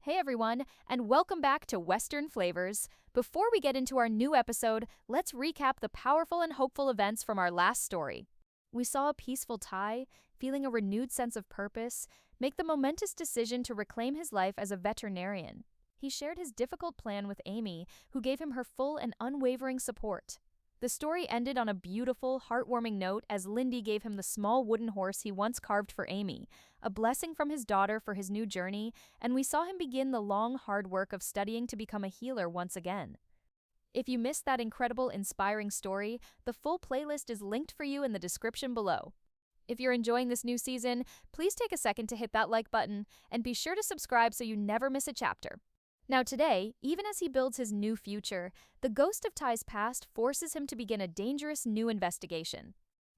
Hey everyone, and welcome back to Western Flavors. Before we get into our new episode, let's recap the powerful and hopeful events from our last story. We saw a peaceful Ty, feeling a renewed sense of purpose, make the momentous decision to reclaim his life as a veterinarian. He shared his difficult plan with Amy, who gave him her full and unwavering support. The story ended on a beautiful, heartwarming note as Lindy gave him the small wooden horse he once carved for Amy, a blessing from his daughter for his new journey, and we saw him begin the long, hard work of studying to become a healer once again. If you missed that incredible, inspiring story, the full playlist is linked for you in the description below. If you're enjoying this new season, please take a second to hit that like button and be sure to subscribe so you never miss a chapter. Now today, even as he builds his new future, the ghost of Ty's past forces him to begin a dangerous new investigation.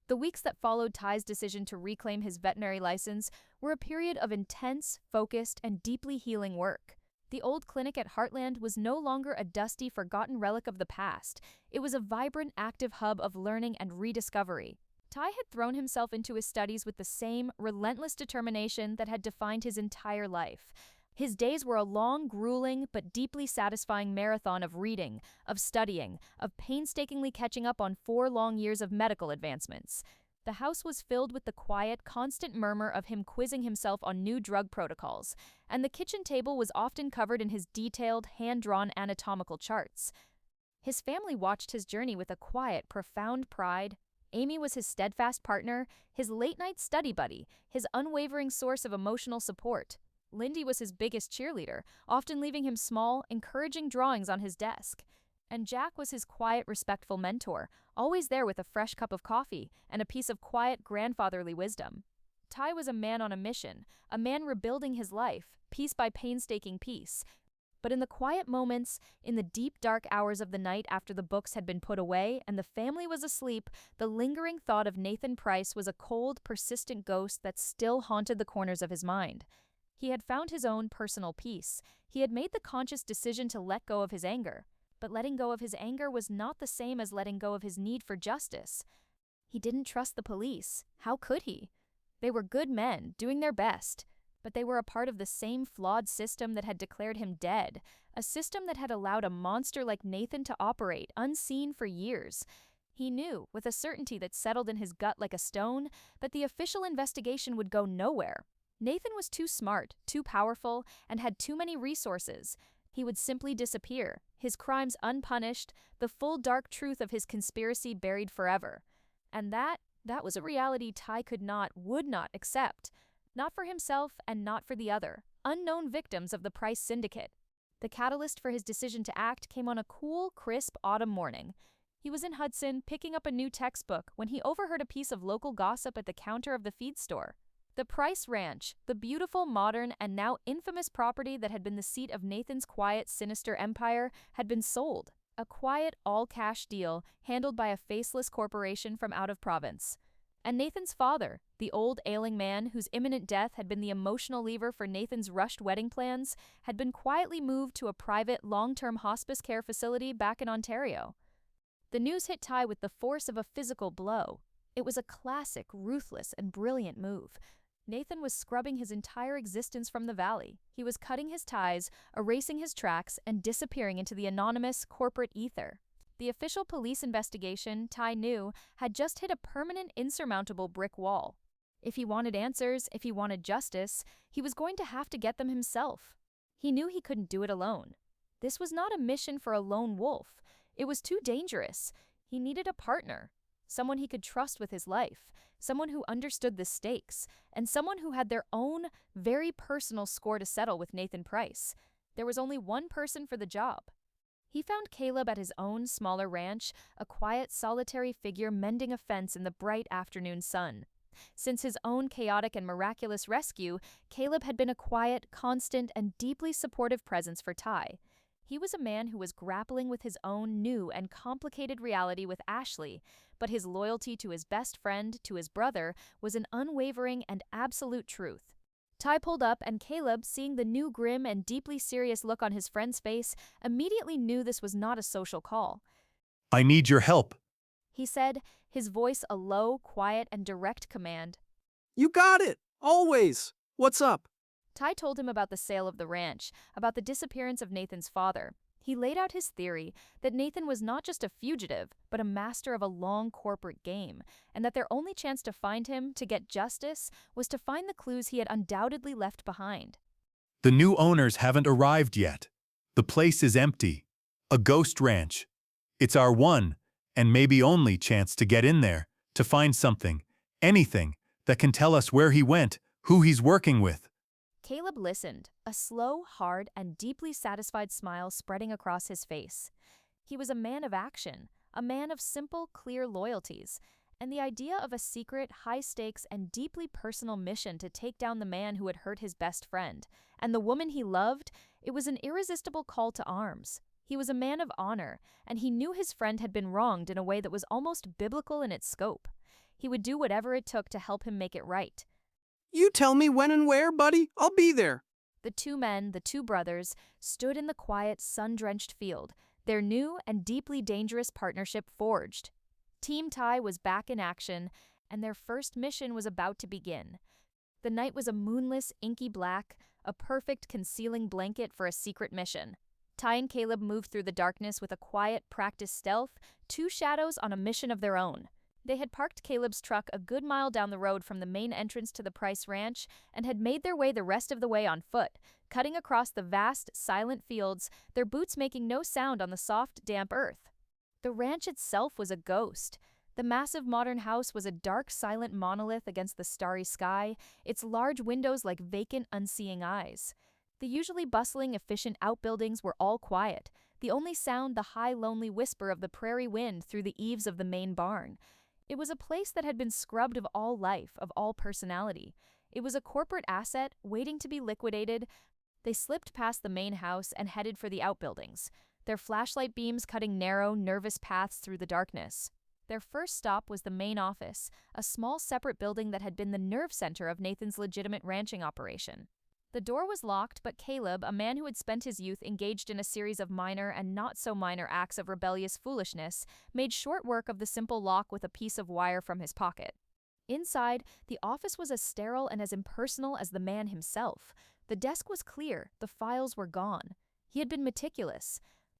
The weeks that followed Ty's decision to reclaim his veterinary license were a period of intense, focused, and deeply healing work. The old clinic at Heartland was no longer a dusty, forgotten relic of the past. It was a vibrant, active hub of learning and rediscovery. Ty had thrown himself into his studies with the same relentless determination that had defined his entire life. His days were a long, grueling, but deeply satisfying marathon of reading, of studying, of painstakingly catching up on 4 long years of medical advancements. The house was filled with the quiet, constant murmur of him quizzing himself on new drug protocols, and the kitchen table was often covered in his detailed, hand-drawn anatomical charts. His family watched his journey with a quiet, profound pride. Amy was his steadfast partner, his late-night study buddy, his unwavering source of emotional support. Lindy was his biggest cheerleader, often leaving him small, encouraging drawings on his desk. And Jack was his quiet, respectful mentor, always there with a fresh cup of coffee and a piece of quiet, grandfatherly wisdom. Ty was a man on a mission, a man rebuilding his life, piece by painstaking piece. But in the quiet moments, in the deep, dark hours of the night after the books had been put away and the family was asleep, the lingering thought of Nathan Price was a cold, persistent ghost that still haunted the corners of his mind. He had found his own personal peace. He had made the conscious decision to let go of his anger. But letting go of his anger was not the same as letting go of his need for justice. He didn't trust the police. How could he? They were good men, doing their best. But they were a part of the same flawed system that had declared him dead, a system that had allowed a monster like Nathan to operate, unseen for years. He knew, with a certainty that settled in his gut like a stone, that the official investigation would go nowhere. Nathan was too smart, too powerful, and had too many resources. He would simply disappear, his crimes unpunished, the full dark truth of his conspiracy buried forever. And that was a reality Ty would not accept. Not for himself and not for the other, unknown victims of the Price syndicate. The catalyst for his decision to act came on a cool, crisp autumn morning. He was in Hudson picking up a new textbook when he overheard a piece of local gossip at the counter of the feed store. The Price Ranch, the beautiful, modern, and now infamous property that had been the seat of Nathan's quiet, sinister empire, had been sold. A quiet, all-cash deal handled by a faceless corporation from out of province. And Nathan's father, the old ailing man whose imminent death had been the emotional lever for Nathan's rushed wedding plans, had been quietly moved to a private, long-term hospice care facility back in Ontario. The news hit Ty with the force of a physical blow. It was a classic, ruthless, and brilliant move. Nathan was scrubbing his entire existence from the valley. He was cutting his ties, erasing his tracks, and disappearing into the anonymous corporate ether. The official police investigation, Ty knew, had just hit a permanent, insurmountable brick wall. If he wanted answers, if he wanted justice, he was going to have to get them himself. He knew he couldn't do it alone. This was not a mission for a lone wolf. It was too dangerous. He needed a partner. Someone he could trust with his life, someone who understood the stakes, and someone who had their own, very personal score to settle with Nathan Price. There was only one person for the job. He found Caleb at his own smaller ranch, a quiet, solitary figure mending a fence in the bright afternoon sun. Since his own chaotic and miraculous rescue, Caleb had been a quiet, constant, and deeply supportive presence for Ty. He was a man who was grappling with his own new and complicated reality with Ashley, but his loyalty to his best friend, to his brother, was an unwavering and absolute truth. Ty pulled up, and Caleb, seeing the new grim and deeply serious look on his friend's face, immediately knew this was not a social call. I need your help. He said, his voice a low, quiet, and direct command. You got it! Always! What's up? Ty told him about the sale of the ranch, about the disappearance of Nathan's father. He laid out his theory that Nathan was not just a fugitive, but a master of a long corporate game, and that their only chance to find him, to get justice, was to find the clues he had undoubtedly left behind. The new owners haven't arrived yet. The place is empty. A ghost ranch. It's our one, and maybe only, chance to get in there, to find something, anything, that can tell us where he went, who he's working with. Caleb listened, a slow, hard, and deeply satisfied smile spreading across his face. He was a man of action, a man of simple, clear loyalties, and the idea of a secret, high-stakes, and deeply personal mission to take down the man who had hurt his best friend, and the woman he loved, it was an irresistible call to arms. He was a man of honor, and he knew his friend had been wronged in a way that was almost biblical in its scope. He would do whatever it took to help him make it right. You tell me when and where, buddy. I'll be there. The two men, the two brothers, stood in the quiet, sun-drenched field, their new and deeply dangerous partnership forged. Team Ty was back in action, and their first mission was about to begin. The night was a moonless, inky black, a perfect concealing blanket for a secret mission. Ty and Caleb moved through the darkness with a quiet, practiced stealth, two shadows on a mission of their own. They had parked Caleb's truck a good mile down the road from the main entrance to the Price Ranch and had made their way the rest of the way on foot, cutting across the vast, silent fields, their boots making no sound on the soft, damp earth. The ranch itself was a ghost. The massive modern house was a dark, silent monolith against the starry sky, its large windows like vacant, unseeing eyes. The usually bustling, efficient outbuildings were all quiet, the only sound the high, lonely whisper of the prairie wind through the eaves of the main barn. It was a place that had been scrubbed of all life, of all personality. It was a corporate asset, waiting to be liquidated. They slipped past the main house and headed for the outbuildings, their flashlight beams cutting narrow, nervous paths through the darkness. Their first stop was the main office, a small separate building that had been the nerve center of Nathan's legitimate ranching operation. The door was locked, but Caleb, a man who had spent his youth engaged in a series of minor and not-so-minor acts of rebellious foolishness, made short work of the simple lock with a piece of wire from his pocket. Inside, the office was as sterile and as impersonal as the man himself. The desk was clear, the files were gone. He had been meticulous,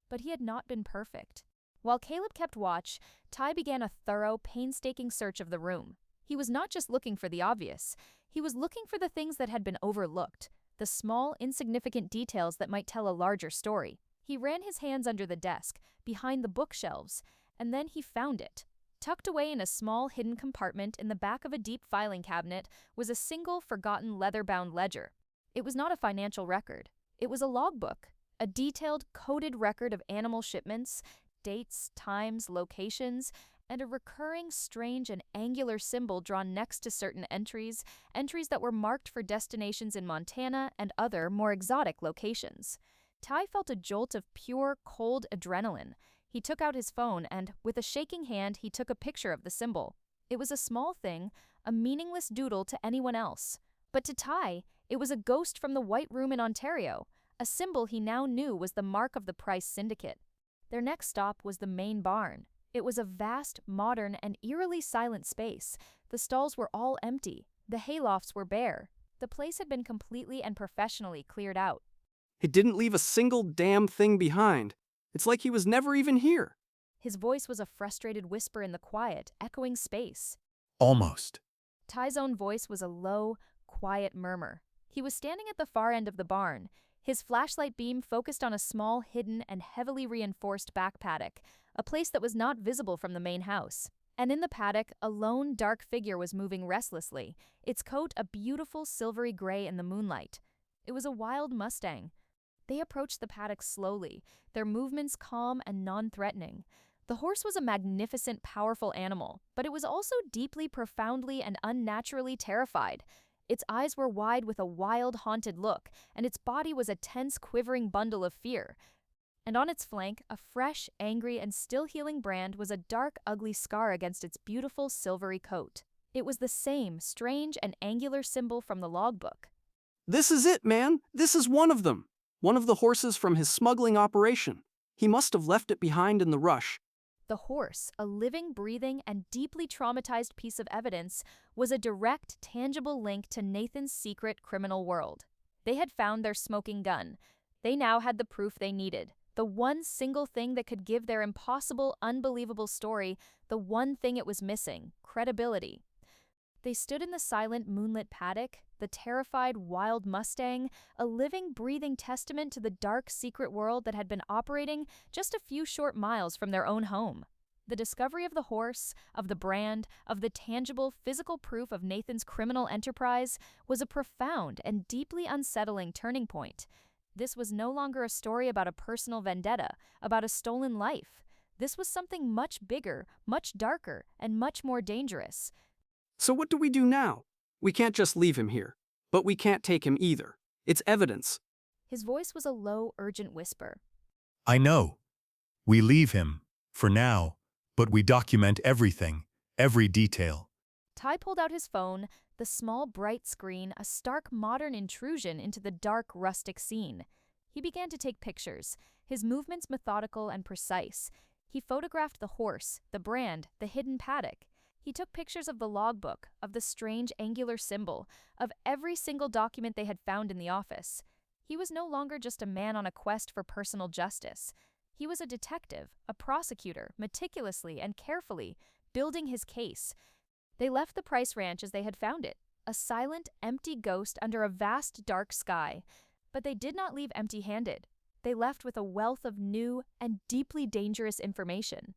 but he had not been perfect. While Caleb kept watch, Ty began a thorough, painstaking search of the room. He was not just looking for the obvious. He was looking for the things that had been overlooked, the small, insignificant details that might tell a larger story. He ran his hands under the desk, behind the bookshelves, and then he found it. Tucked away in a small, hidden compartment in the back of a deep filing cabinet was a single, forgotten, leather-bound ledger. It was not a financial record. It was a logbook, a detailed, coded record of animal shipments, dates, times, locations, and a recurring, strange, and angular symbol drawn next to certain entries that were marked for destinations in Montana and other, more exotic locations. Ty felt a jolt of pure, cold adrenaline. He took out his phone and, with a shaking hand, he took a picture of the symbol. It was a small thing, a meaningless doodle to anyone else. But to Ty, it was a ghost from the White Room in Ontario, a symbol he now knew was the mark of the Price syndicate. Their next stop was the main barn. It was a vast, modern, and eerily silent space. The stalls were all empty. The haylofts were bare. The place had been completely and professionally cleared out. It didn't leave a single damn thing behind. It's like he was never even here. His voice was a frustrated whisper in the quiet, echoing space. Almost. Ty's own voice was a low, quiet murmur. He was standing at the far end of the barn, his flashlight beam focused on a small, hidden, and heavily reinforced back paddock, a place that was not visible from the main house. And in the paddock, a lone, dark figure was moving restlessly, its coat a beautiful silvery gray in the moonlight. It was a wild Mustang. They approached the paddock slowly, their movements calm and non-threatening. The horse was a magnificent, powerful animal, but it was also deeply, profoundly, and unnaturally terrified. Its eyes were wide with a wild, haunted look, and its body was a tense, quivering bundle of fear. And on its flank, a fresh, angry, and still-healing brand was a dark, ugly scar against its beautiful, silvery coat. It was the same strange and angular symbol from the logbook. This is it, man. This is one of them. One of the horses from his smuggling operation. He must have left it behind in the rush. The horse, a living, breathing, and deeply traumatized piece of evidence, was a direct, tangible link to Nathan's secret criminal world. They had found their smoking gun. They now had the proof they needed. The one single thing that could give their impossible, unbelievable story, the one thing it was missing, credibility. They stood in the silent, moonlit paddock, the terrified, wild Mustang, a living, breathing testament to the dark, secret world that had been operating just a few short miles from their own home. The discovery of the horse, of the brand, of the tangible, physical proof of Nathan's criminal enterprise was a profound and deeply unsettling turning point. This was no longer a story about a personal vendetta, about a stolen life. This was something much bigger, much darker, and much more dangerous. So what do we do now? We can't just leave him here. But we can't take him either. It's evidence. His voice was a low, urgent whisper. I know. We leave him, for now, but we document everything, every detail. Ty pulled out his phone, the small, bright screen, a stark, modern intrusion into the dark, rustic scene. He began to take pictures, his movements methodical and precise. He photographed the horse, the brand, the hidden paddock. He took pictures of the logbook, of the strange angular symbol, of every single document they had found in the office. He was no longer just a man on a quest for personal justice. He was a detective, a prosecutor, meticulously and carefully, building his case. They left the Price Ranch as they had found it, a silent, empty ghost under a vast, dark sky. But they did not leave empty-handed. They left with a wealth of new and deeply dangerous information.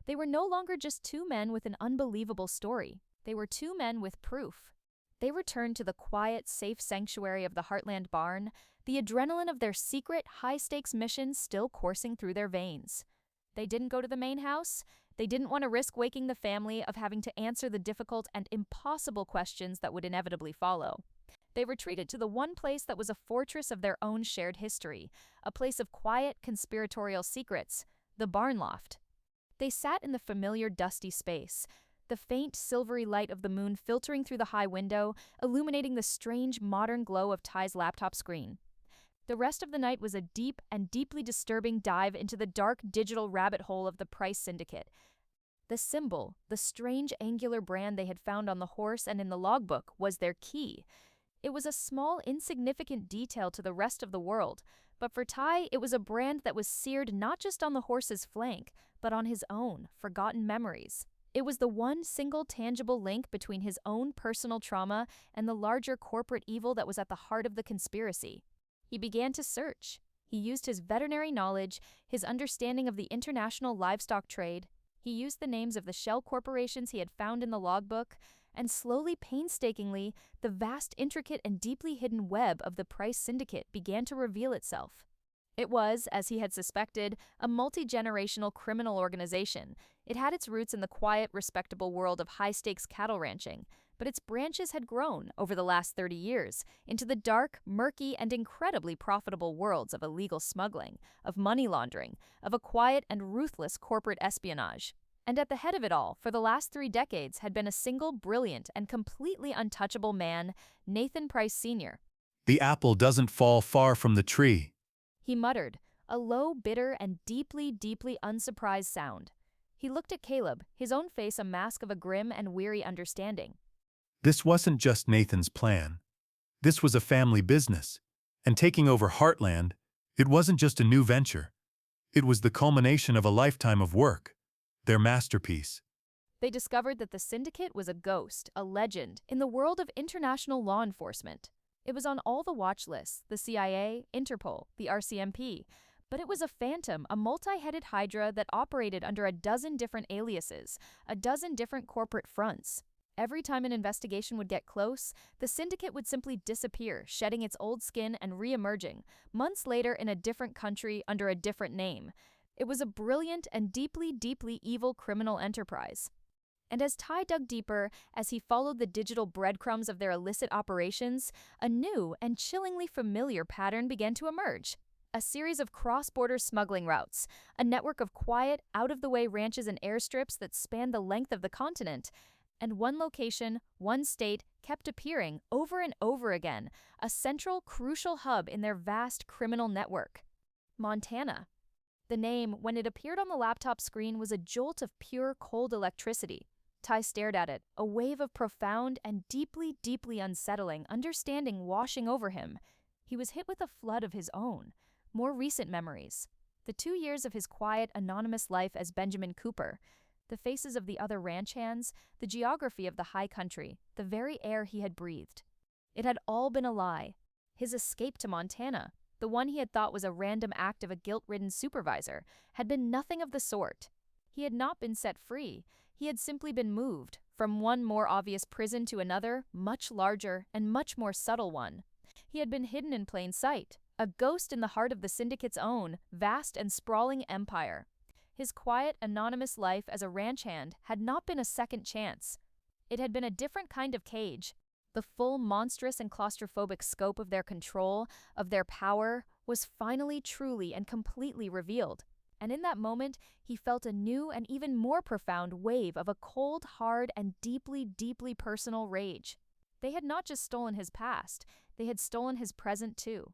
They were no longer just two men with an unbelievable story. They were two men with proof. They returned to the quiet, safe sanctuary of the Heartland barn, the adrenaline of their secret, high-stakes mission still coursing through their veins. They didn't go to the main house. They didn't want to risk waking the family of having to answer the difficult and impossible questions that would inevitably follow. They retreated to the one place that was a fortress of their own shared history, a place of quiet, conspiratorial secrets, the barn loft. They sat in the familiar dusty space, the faint silvery light of the moon filtering through the high window, illuminating the strange modern glow of Ty's laptop screen. The rest of the night was a deep and deeply disturbing dive into the dark digital rabbit hole of the Price Syndicate. The symbol, the strange angular brand they had found on the horse and in the logbook, was their key. It was a small, insignificant detail to the rest of the world, but for Ty, it was a brand that was seared not just on the horse's flank, but on his own, forgotten memories. It was the one single tangible link between his own personal trauma and the larger corporate evil that was at the heart of the conspiracy. He began to search. He used his veterinary knowledge, his understanding of the international livestock trade. He used the names of the shell corporations he had found in the logbook, and slowly, painstakingly, the vast, intricate, and deeply hidden web of the Price Syndicate began to reveal itself. It was, as he had suspected, a multi-generational criminal organization. It had its roots in the quiet, respectable world of high-stakes cattle ranching, but its branches had grown, over the last 30 years, into the dark, murky, and incredibly profitable worlds of illegal smuggling, of money laundering, of a quiet and ruthless corporate espionage. And at the head of it all, for the last 3 decades, had been a single, brilliant, and completely untouchable man, Nathan Price Sr. The apple doesn't fall far from the tree. He muttered, a low, bitter, and deeply, deeply unsurprised sound. He looked at Caleb, his own face a mask of a grim and weary understanding. This wasn't just Nathan's plan. This was a family business. And taking over Heartland, it wasn't just a new venture. It was the culmination of a lifetime of work. Their masterpiece. They discovered that the syndicate was a ghost, a legend, in the world of international law enforcement. It was on all the watch lists, the CIA, Interpol, the RCMP, but it was a phantom, a multi-headed hydra that operated under a dozen different aliases, a dozen different corporate fronts. Every time an investigation would get close, the syndicate would simply disappear, shedding its old skin and re-emerging, months later in a different country under a different name. It was a brilliant and deeply, deeply evil criminal enterprise. And as Ty dug deeper, as he followed the digital breadcrumbs of their illicit operations, a new and chillingly familiar pattern began to emerge. A series of cross-border smuggling routes, a network of quiet, out-of-the-way ranches and airstrips that spanned the length of the continent. And one location, one state, kept appearing over and over again, a central, crucial hub in their vast criminal network. Montana. The name, when it appeared on the laptop screen, was a jolt of pure, cold electricity. Ty stared at it, a wave of profound and deeply, deeply unsettling understanding washing over him. He was hit with a flood of his own, more recent memories. The 2 years of his quiet, anonymous life as Benjamin Cooper, the faces of the other ranch hands, the geography of the high country, the very air he had breathed. It had all been a lie. His escape to Montana, the one he had thought was a random act of a guilt-ridden supervisor, had been nothing of the sort. He had not been set free. He had simply been moved from one more obvious prison to another, much larger and much more subtle one. He had been hidden in plain sight, a ghost in the heart of the syndicate's own, vast and sprawling empire. His quiet, anonymous life as a ranch hand had not been a second chance. It had been a different kind of cage. The full, monstrous and claustrophobic scope of their control, of their power, was finally, truly, and completely revealed. And in that moment, he felt a new and even more profound wave of a cold, hard, and deeply, deeply personal rage. They had not just stolen his past, they had stolen his present too.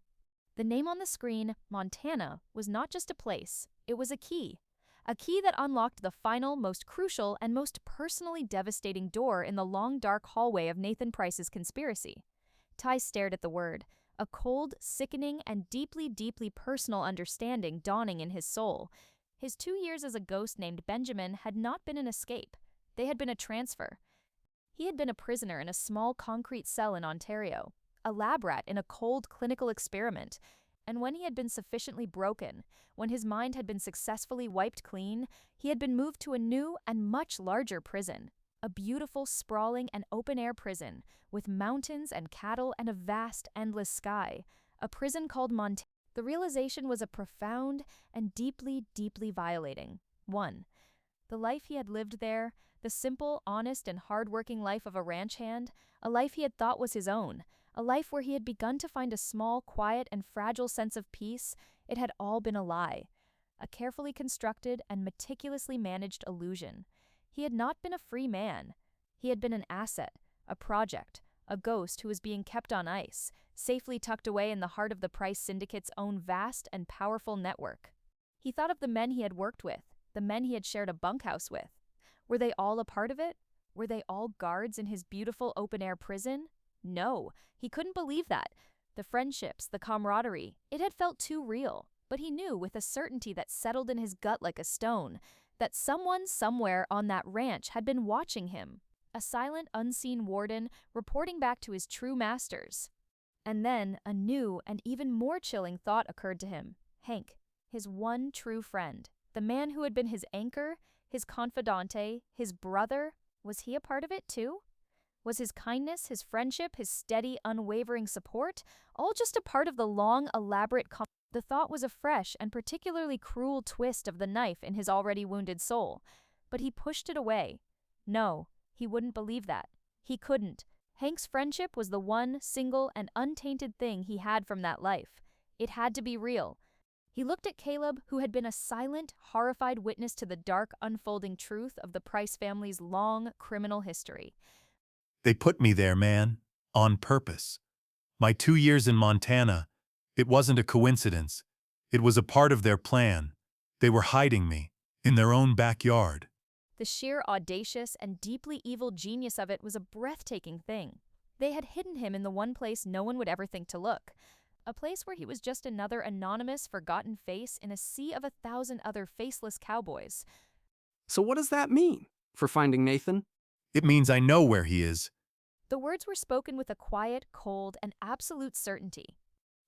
The name on the screen, Montana, was not just a place, it was a key. A key that unlocked the final, most crucial, and most personally devastating door in the long, dark hallway of Nathan Price's conspiracy. Ty stared at the word, a cold, sickening, and deeply, deeply personal understanding dawning in his soul. His 2 years as a ghost named Benjamin had not been an escape. They had been a transfer. He had been a prisoner in a small concrete cell in Ontario, a lab rat in a cold clinical experiment, and when he had been sufficiently broken, when his mind had been successfully wiped clean, he had been moved to a new and much larger prison. A beautiful, sprawling, and open-air prison, with mountains and cattle and a vast, endless sky. A prison called Montana. The realization was a profound and deeply, deeply violating one. The life he had lived there, the simple, honest, and hard-working life of a ranch hand, a life he had thought was his own, a life where he had begun to find a small, quiet, and fragile sense of peace, it had all been a lie. A carefully constructed and meticulously managed illusion. He had not been a free man. He had been an asset, a project, a ghost who was being kept on ice, safely tucked away in the heart of the Price Syndicate's own vast and powerful network. He thought of the men he had worked with, the men he had shared a bunkhouse with. Were they all a part of it? Were they all guards in his beautiful open-air prison? No, he couldn't believe that. The friendships, the camaraderie, it had felt too real. But he knew with a certainty that settled in his gut like a stone, that someone somewhere on that ranch had been watching him. A silent, unseen warden reporting back to his true masters. And then a new and even more chilling thought occurred to him. Hank, his one true friend, the man who had been his anchor, his confidante, his brother, was he a part of it too? Was his kindness, his friendship, his steady, unwavering support, all just a part of the long, elaborate The thought was a fresh and particularly cruel twist of the knife in his already wounded soul. But he pushed it away. No, he wouldn't believe that. He couldn't. Hank's friendship was the one, single, and untainted thing he had from that life. It had to be real. He looked at Caleb, who had been a silent, horrified witness to the dark, unfolding truth of the Price family's long criminal history. They put me there, man, on purpose. My 2 years in Montana, it wasn't a coincidence. It was a part of their plan. They were hiding me, in their own backyard. The sheer audacious and deeply evil genius of it was a breathtaking thing. They had hidden him in the one place no one would ever think to look. A place where he was just another anonymous, forgotten face in a sea of 1,000 other faceless cowboys. So what does that mean for finding Nathan? It means I know where he is. The words were spoken with a quiet, cold, and absolute certainty.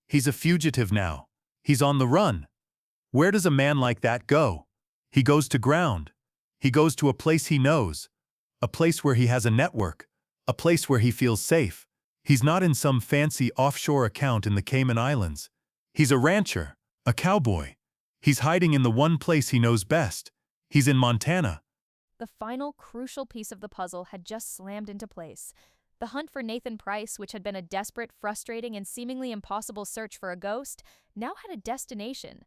He's a fugitive now. He's on the run. Where does a man like that go? He goes to ground. He goes to a place he knows. A place where he has a network. A place where he feels safe. He's not in some fancy offshore account in the Cayman Islands. He's a rancher, a cowboy. He's hiding in the one place he knows best. He's in Montana. The final, crucial piece of the puzzle had just slammed into place. The hunt for Nathan Price, which had been a desperate, frustrating, and seemingly impossible search for a ghost, now had a destination.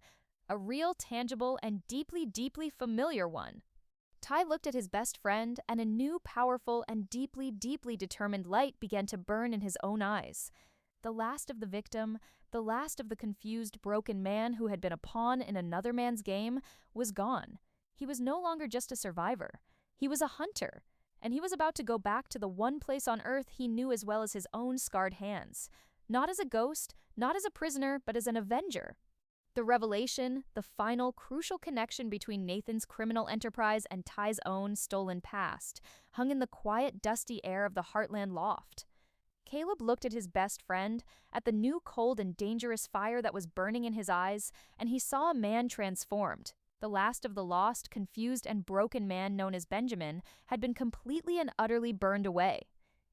A real, tangible, and deeply, deeply familiar one. Ty looked at his best friend, and a new, powerful, and deeply, deeply determined light began to burn in his own eyes. The last of the victim, the last of the confused, broken man who had been a pawn in another man's game, was gone. He was no longer just a survivor. He was a hunter, and he was about to go back to the one place on Earth he knew as well as his own scarred hands. Not as a ghost, not as a prisoner, but as an avenger. The revelation, the final, crucial connection between Nathan's criminal enterprise and Ty's own stolen past, hung in the quiet, dusty air of the Heartland loft. Caleb looked at his best friend, at the new cold and dangerous fire that was burning in his eyes, and he saw a man transformed. The last of the lost, confused, and broken man known as Benjamin had been completely and utterly burned away.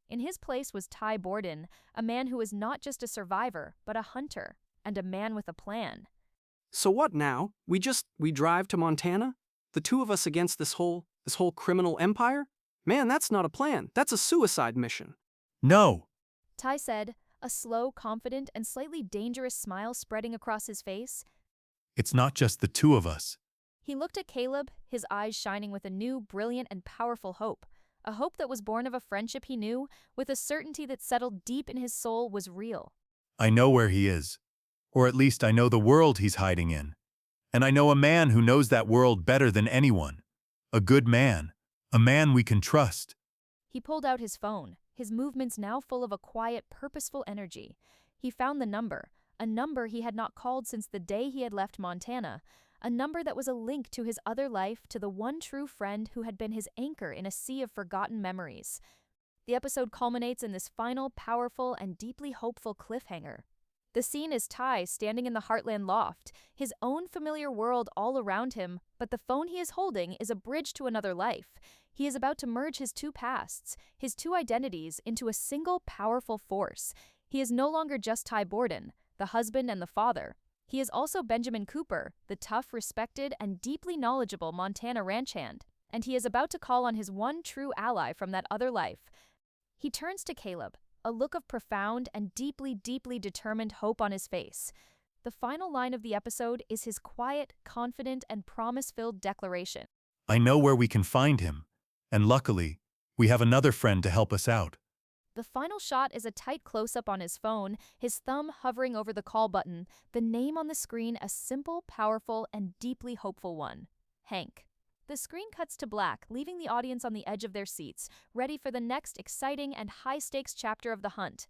In his place was Ty Borden, a man who was not just a survivor, but a hunter, and a man with a plan. So what now? We drive to Montana? The two of us against this whole criminal empire? Man, that's not a plan. That's a suicide mission. No! Ty said, a slow, confident, and slightly dangerous smile spreading across his face. It's not just the two of us. He looked at Caleb, his eyes shining with a new, brilliant, and powerful hope. A hope that was born of a friendship he knew, with a certainty that settled deep in his soul was real. I know where he is. Or at least I know the world he's hiding in. And I know a man who knows that world better than anyone. A good man. A man we can trust. He pulled out his phone, his movements now full of a quiet, purposeful energy. He found the number, a number he had not called since the day he had left Montana, a number that was a link to his other life, to the one true friend who had been his anchor in a sea of forgotten memories. The episode culminates in this final, powerful, and deeply hopeful cliffhanger. The scene is Ty standing in the Heartland loft, his own familiar world all around him, but the phone he is holding is a bridge to another life. He is about to merge his two pasts, his two identities, into a single powerful force. He is no longer just Ty Borden, the husband and the father. He is also Benjamin Cooper, the tough, respected, and deeply knowledgeable Montana ranch hand. And he is about to call on his one true ally from that other life. He turns to Caleb, a look of profound and deeply, deeply determined hope on his face. The final line of the episode is his quiet, confident, and promise-filled declaration. I know where we can find him. And luckily, we have another friend to help us out. The final shot is a tight close-up on his phone, his thumb hovering over the call button, the name on the screen a simple, powerful, and deeply hopeful one. Hank. The screen cuts to black, leaving the audience on the edge of their seats, ready for the next exciting and high-stakes chapter of the hunt.